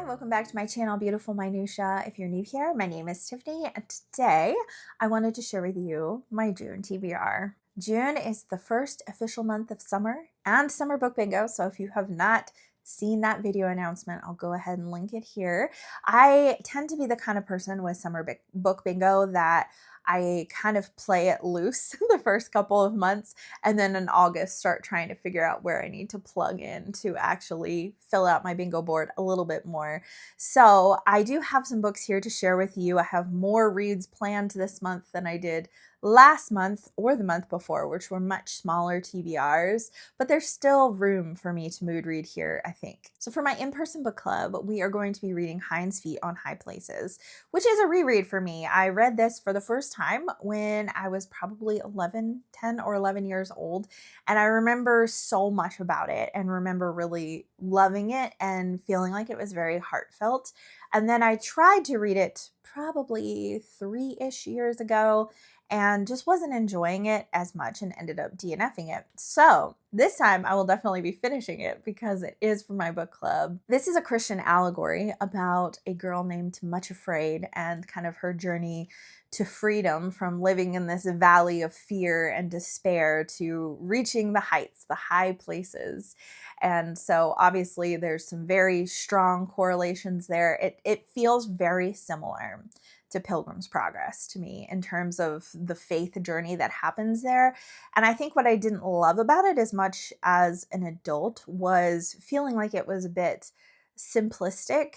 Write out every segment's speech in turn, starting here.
welcome back to my channel, Beautiful Minutia. If you're new here, my name is Tiffany, and today I wanted to share with you my June TBR. June is the first official month of summer and summer book bingo, so if you have not seen that video announcement, I'll go ahead and link it here. I tend to be the kind of person with summer book bingo that I kind of play it loose the first couple of months, and then in August start trying to figure out where I need to plug in to actually fill out my bingo board a little bit more. So I do have some books here to share with you. I have more reads planned this month than I did last month or the month before, which were much smaller TBRs, but there's still room for me to mood read here, I think. So for my in-person book club, we are going to be reading Hind's Feet on High Places, which is a reread for me. I read this for the first time when I was probably 10 or 11 years old, and I remember so much about it and remember really loving it and feeling like it was very heartfelt. And then I tried to read it probably 3-ish years ago and just wasn't enjoying it as much and ended up DNFing it. So this time I will definitely be finishing it because it is for my book club. This is a Christian allegory about a girl named Much Afraid and kind of her journey to freedom from living in this valley of fear and despair to reaching the heights, the high places. And so obviously there's some very strong correlations there. It feels very similar to Pilgrim's Progress to me in terms of the faith journey that happens there. And I think what I didn't love about it as much as an adult was feeling like it was a bit simplistic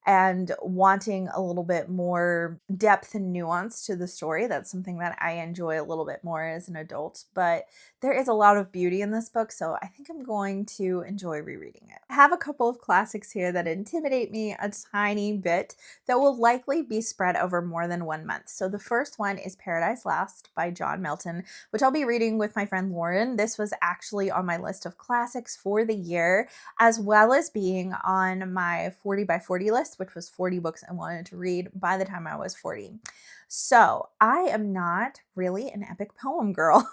and wanting a little bit more depth and nuance to the story. That's something that I enjoy a little bit more as an adult, but there is a lot of beauty in this book, so I think I'm going to enjoy rereading it. I have a couple of classics here that intimidate me a tiny bit that will likely be spread over more than 1 month. So the first one is Paradise Lost by John Milton, which I'll be reading with my friend Lauren. This was actually on my list of classics for the year, as well as being on my 40 by 40 list, which was 40 books I wanted to read by the time I was 40. So I am not really an epic poem girl.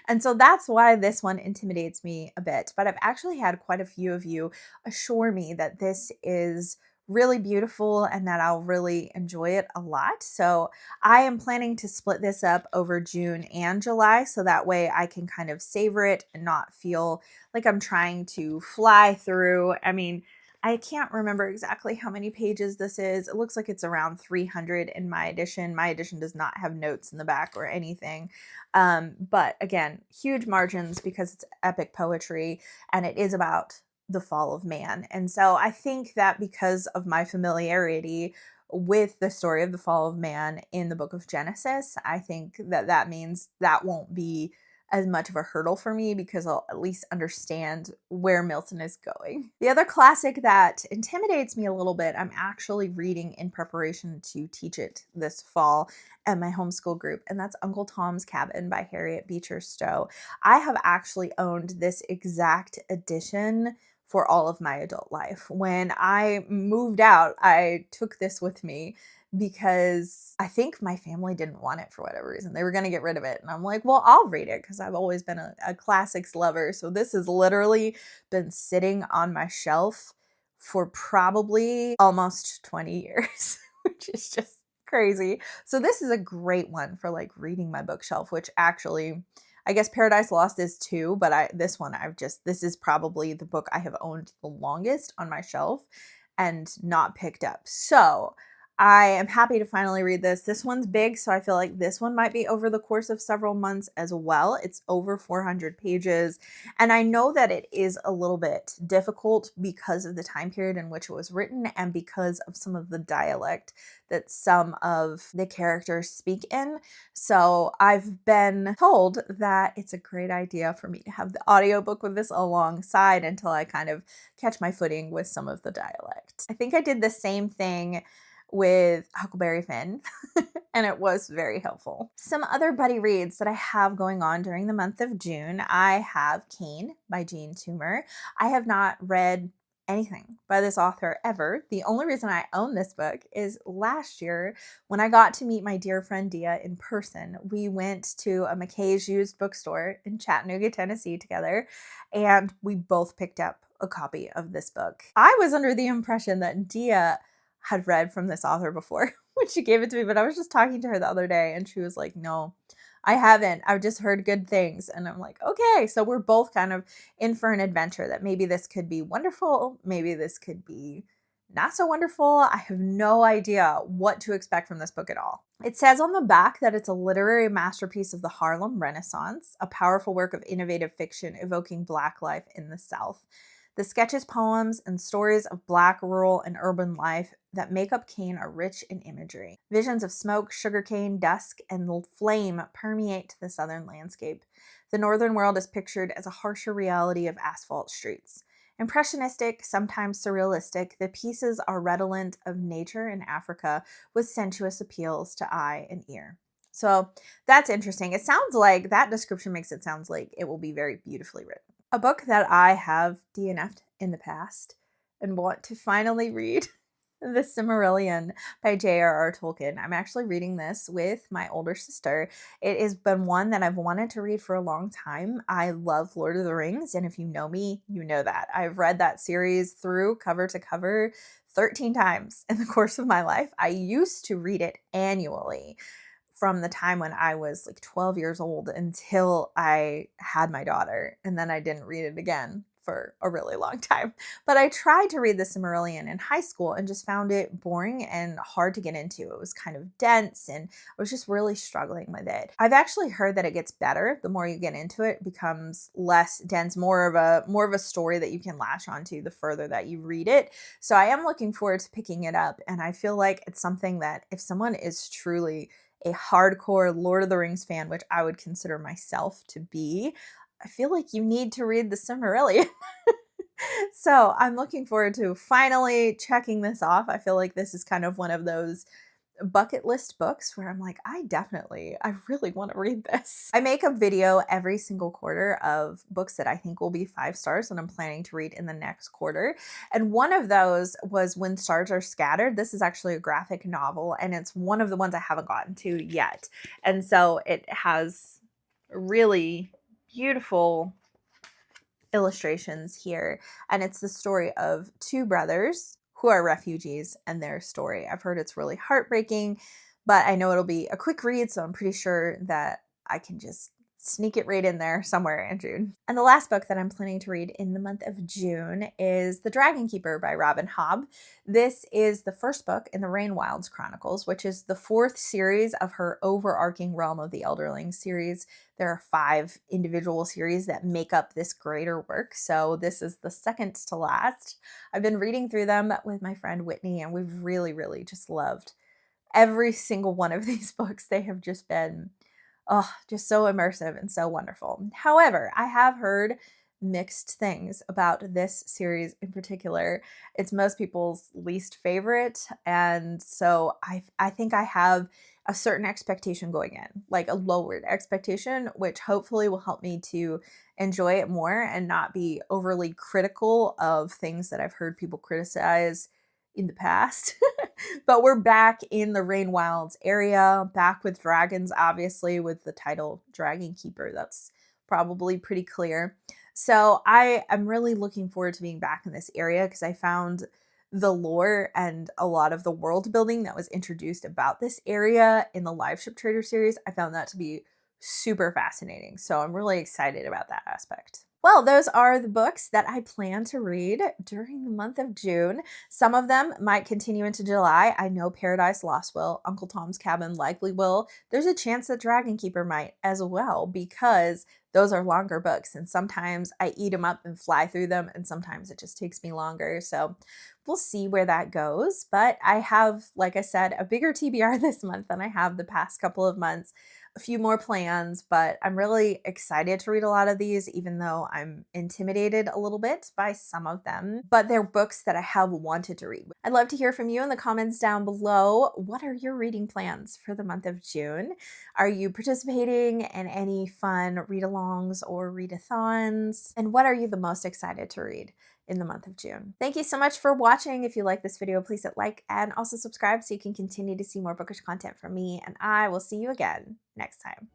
And so that's why this one intimidates me a bit. But I've actually had quite a few of you assure me that this is really beautiful and that I'll really enjoy it a lot. So I am planning to split this up over June and July, so that way I can kind of savor it and not feel like I'm trying to fly through. I mean, I can't remember exactly how many pages this is. It looks like it's around 300 in my edition. My edition does not have notes in the back or anything. But again, huge margins because it's epic poetry and it is about the fall of man. And so I think that because of my familiarity with the story of the fall of man in the book of Genesis, I think that that means that won't be as much of a hurdle for me because I'll at least understand where Milton is going. The other classic that intimidates me a little bit, I'm actually reading in preparation to teach it this fall at my homeschool group, and that's Uncle Tom's Cabin by Harriet Beecher Stowe. I have actually owned this exact edition for all of my adult life. When I moved out, I took this with me because I think my family didn't want it for whatever reason. They were going to get rid of it. And I'm like, well, I'll read it because I've always been a classics lover. So this has literally been sitting on my shelf for probably almost 20 years, which is just crazy. So this is a great one for like reading my bookshelf, which actually, I guess Paradise Lost is too, but this is probably the book I have owned the longest on my shelf and not picked up. So I am happy to finally read this. This one's big, so I feel like this one might be over the course of several months as well. It's over 400 pages, and I know that it is a little bit difficult because of the time period in which it was written and because of some of the dialect that some of the characters speak in. So I've been told that it's a great idea for me to have the audiobook with this alongside until I kind of catch my footing with some of the dialect. I think I did the same thing with Huckleberry Finn, and it was very helpful. Some other buddy reads that I have going on during the month of June. I have Cain by Jean Toomer. I have not read anything by this author ever. The only reason I own this book is last year when I got to meet my dear friend Dia in person. We went to a McKay's used bookstore in Chattanooga, Tennessee together, and we both picked up a copy of this book. I was under the impression that Dia had read from this author before when she gave it to me, but I was just talking to her the other day and she was like, no, I haven't. I've just heard good things. And I'm like, okay, so we're both kind of in for an adventure that maybe this could be wonderful. Maybe this could be not so wonderful. I have no idea what to expect from this book at all. It says on the back that it's a literary masterpiece of the Harlem Renaissance, a powerful work of innovative fiction evoking Black life in the South. The sketches, poems, and stories of Black rural and urban life that make up Kane are rich in imagery. Visions of smoke, sugarcane, dusk, and flame permeate the southern landscape. The northern world is pictured as a harsher reality of asphalt streets. Impressionistic, sometimes surrealistic, the pieces are redolent of nature in Africa with sensuous appeals to eye and ear. So that's interesting. It sounds like that description makes it sound like it will be very beautifully written. A book that I have DNF'd in the past and want to finally read, The Silmarillion by J.R.R. Tolkien. I'm actually reading this with my older sister. It has been one that I've wanted to read for a long time. I love Lord of the Rings, and if you know me, you know that. I've read that series through cover to cover 13 times in the course of my life. I used to read it annually from the time when I was like 12 years old until I had my daughter, and then I didn't read it again for a really long time. But I tried to read The Silmarillion in high school and just found it boring and hard to get into. It was kind of dense and I was just really struggling with it. I've actually heard that it gets better the more you get into it. It becomes less dense, more of a story that you can latch onto the further that you read it. So I am looking forward to picking it up, and I feel like it's something that if someone is truly a hardcore Lord of the Rings fan, which I would consider myself to be, I feel like you need to read The Silmarillion. So I'm looking forward to finally checking this off. I feel like this is kind of one of those bucket list books where I'm like, I really want to read this. I make a video every single quarter of books that I think will be 5 stars and I'm planning to read in the next quarter. And one of those was When Stars Are Scattered. This is actually a graphic novel, and it's one of the ones I haven't gotten to yet. And so it has really beautiful illustrations here. And it's the story of 2 brothers who are refugees and their story. I've heard it's really heartbreaking, but I know it'll be a quick read, so I'm pretty sure that I can just sneak it right in there somewhere in June. And the last book that I'm planning to read in the month of June is The Dragon Keeper by Robin Hobb. This is the first book in the Rainwilds Chronicles, which is the 4th series of her overarching Realm of the Elderling series. There are 5 individual series that make up this greater work, so this is the second to last. I've been reading through them with my friend Whitney, and we've really, really just loved every single one of these books. They have just been just so immersive and so wonderful. However, I have heard mixed things about this series in particular. It's most people's least favorite, and so I think I have a certain expectation going in, like a lowered expectation, which hopefully will help me to enjoy it more and not be overly critical of things that I've heard people criticize in the past. But we're back in the Rainwilds area, back with dragons, obviously, with the title Dragon Keeper. That's probably pretty clear. So I am really looking forward to being back in this area because I found the lore and a lot of the world building that was introduced about this area in the Live Ship Trader series. I found that to be super fascinating. So I'm really excited about that aspect. Well, those are the books that I plan to read during the month of June. Some of them might continue into July. I know Paradise Lost will, Uncle Tom's Cabin likely will. There's a chance that Dragon Keeper might as well, because those are longer books and sometimes I eat them up and fly through them and sometimes it just takes me longer. So we'll see where that goes. But I have, like I said, a bigger TBR this month than I have the past couple of months. A few more plans, but I'm really excited to read a lot of these, even though I'm intimidated a little bit by some of them. But they're books that I have wanted to read. I'd love to hear from you in the comments down below. What are your reading plans for the month of June? Are you participating in any fun read-alongs or readathons? And what are you the most excited to read in the month of June? Thank you so much for watching. If you like this video, please hit like and also subscribe so you can continue to see more bookish content from me, and I will see you again next time.